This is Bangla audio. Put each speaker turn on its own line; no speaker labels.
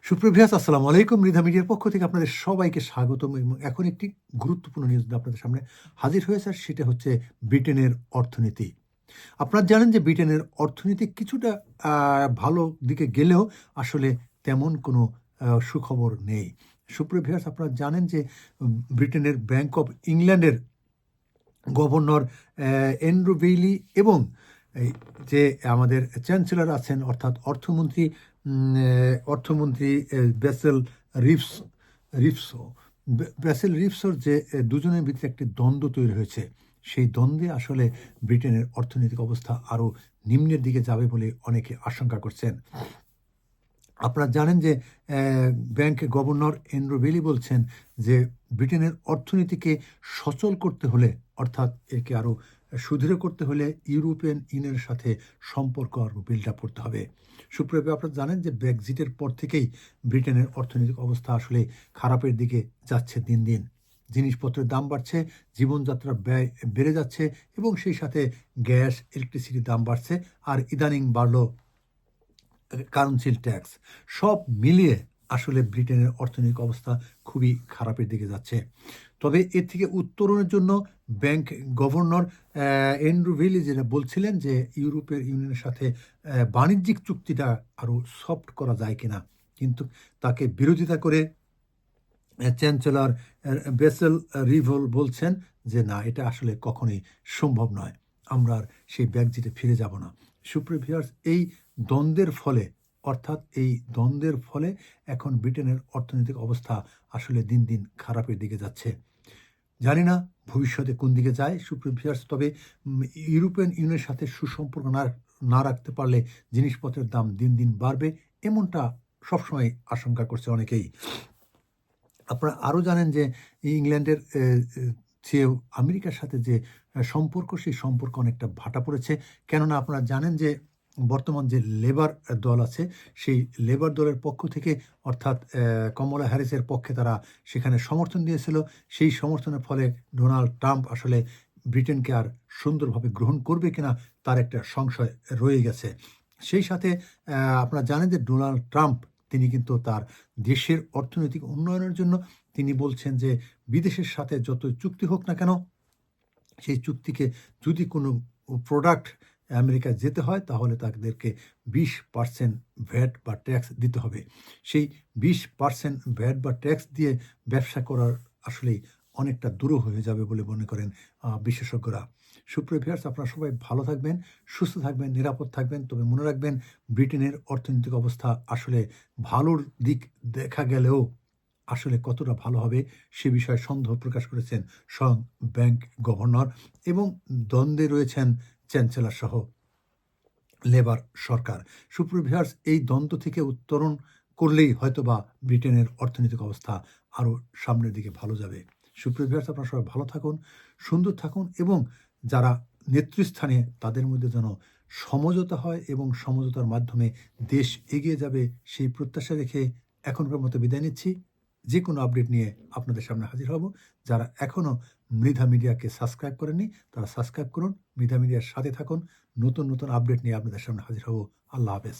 সুপ্রভিয়াস আসসালামু আলাইকুম। মৃধা মিডিয়ার পক্ষ থেকে আপনাদের সবাইকে স্বাগতম এবং এখন একটি গুরুত্বপূর্ণ নিউজ নিয়ে আপনাদের সামনে হাজির হয়েছে আর সেটা হচ্ছে ব্রিটেনের অর্থনীতি। আপনারা জানেন যে ব্রিটেনের অর্থনীতি কিছুটা ভালো দিকে গেলেও আসলে তেমন কোনো সুখবর নেই। সুপ্রভিয়াস আপনারা জানেন যে ব্রিটেনের ব্যাংক অফ ইংল্যান্ডের গভর্নর অ্যান্ড্রু বেইলি এবং এই যে আমাদের চ্যান্সেলর আছেন অর্থাৎ অর্থমন্ত্রী ব্যাসেল রিভস রিভসো ব্যাসেল রিভসোর যে দুজনের ভিতরে একটি দ্বন্দ্ব তৈরি হয়েছে। সেই দ্বন্দ্বে আসলে ব্রিটেনের অর্থনৈতিক অবস্থা আরও নিম্নের দিকে যাবে বলে অনেকে আশঙ্কা করছেন। আপনারা জানেন যে ব্যাংক গভর্নর অ্যান্ড্রু বেইলি বলছেন যে ব্রিটেনের অর্থনীতিকে সচল করতে হলে অর্থাৎ একে আরও সুদৃঢ় করতে হলে ইউরোপিয়ান ইউনিয়নের সাথে সম্পর্ক আরও বিল্ড আপ করতে হবে। সুপ্রিয় আপনারা জানেন যে ব্রেক্সিটের পর থেকেই ব্রিটেনের অর্থনৈতিক অবস্থা আসলে খারাপের দিকে যাচ্ছে দিন দিন। জিনিসপত্রের দাম বাড়ছে, জীবনযাত্রার ব্যয় বেড়ে যাচ্ছে এবং সেই সাথে গ্যাস ইলেকট্রিসিটির দাম বাড়ছে আর ইদানিং বাড়লো কাউন্সিল ট্যাক্স। সব মিলিয়ে আসলে ব্রিটেনের অর্থনৈতিক অবস্থা খুবই খারাপের দিকে যাচ্ছে। তবে এর থেকে উত্তরণের জন্য ব্যাংক গভর্নর অ্যান্ড্রু বেইলি যেটা বলছিলেন যে ইউরোপের ইউনিয়নের সাথে বাণিজ্যিক চুক্তিটা আরও সফট করা যায় কিনা, কিন্তু তাকে বিরোধিতা করে চ্যান্সেলর বেসেল রিভল বলছেন যে না, এটা আসলে কখনোই সম্ভব নয়, আমরা আর সেই ব্রেক্সিটে ফিরে যাব না। সুপ্রিয় ভিউয়ার্স, এই দ্বন্দ্বের ফলে অর্থাৎ এই দ্বন্দ্বের ফলে এখন ব্রিটেনের অর্থনৈতিক অবস্থা আসলে দিন দিন খারাপের দিকে যাচ্ছে। জানি না ভবিষ্যতে কোন দিকে যায় সুপ্রিয় ভিউয়ার্স, তবে ইউরোপিয়ান ইউনিয়নের সাথে সুসম্পর্ক না রাখতে পারলে জিনিসপত্রের দাম দিন দিন বাড়বে, এমনটা সবসময় আশঙ্কা করছে অনেকেই। আপনারা আরও জানেন যে ইংল্যান্ডের চেয়েও আমেরিকার সাথে যে সম্পর্ক, সেই সম্পর্ক অনেকটা ভাটা পড়েছে। কেননা আপনারা জানেন যে বর্তমান যে লেবার দল আছে, সেই লেবার দলের পক্ষ থেকে অর্থাৎ কমলা হ্যারিসের পক্ষে তারা সেখানে সমর্থন দিয়েছিল। সেই সমর্থনের ফলে ডোনাল্ড ট্রাম্প আসলে ব্রিটেনকে আর সুন্দরভাবে গ্রহণ করবে কিনা তার একটা সংশয় রয়ে গেছে। সেই সাথে আপনারা জানেন যে ডোনাল্ড ট্রাম্প তিনি কিন্তু তার দেশের অর্থনৈতিক উন্নয়নের জন্য তিনি বলছেন যে বিদেশের সাথে যত চুক্তি হোক না কেন, সেই চুক্তিকে যদি কোনো প্রোডাক্ট আমেরিকায় যেতে হয় তাহলে তাদেরকে 20% ভ্যাট বা ট্যাক্স দিতে হবে। সেই 20% ভ্যাট বা ট্যাক্স দিয়ে ব্যবসা করার আসলেই অনেকটা দূর হয়ে যাবে বলে মনে করেন বিশেষজ্ঞরা। সুপ্রিয় ভিউয়ার্স, আপনারা সবাই ভালো থাকবেন, সুস্থ থাকবেন, নিরাপদ থাকবেন। তবে মনে রাখবেন ব্রিটেনের অর্থনৈতিক অবস্থা আসলে ভালোর দিক দেখা গেলেও আসলে কতটা ভালো হবে সে বিষয়ে সন্দেহ প্রকাশ করেছেন স্বয়ং ব্যাংক গভর্নর এবং দ্বন্দ্বে রয়েছেন চ্যান্সেলর সহ লেবার সরকার। সুপ্রিয় ভিউয়ার্স, এই দ্বন্দ্ব থেকে উত্তরণ করলেই হয়তোবা ব্রিটেনের অর্থনৈতিক অবস্থা আরও সামনের দিকে ভালো যাবে। সুপ্রিয় ভিউয়ার্স, আপনারা সবাই ভালো থাকুন, সুন্দর থাকুন এবং যারা নেতৃস্থানে তাদের মধ্যে যেন সমঝোতা হয় এবং সমঝোতার মাধ্যমে দেশ এগিয়ে যাবে সেই প্রত্যাশা রেখে এখনকার মতো বিদায় নিচ্ছি। যে কোনো আপডেট নিয়ে আপনাদের সামনে হাজির হব। যারা এখনও মৃধা মিডিয়াকে সাবস্ক্রাইব করেননি তারা সাবস্ক্রাইব করুন, মৃধা মিডিয়ার সাথে থাকুন। নতুন নতুন আপডেট নিয়ে আপনাদের সামনে হাজির হব। আল্লাহ হাফেজ।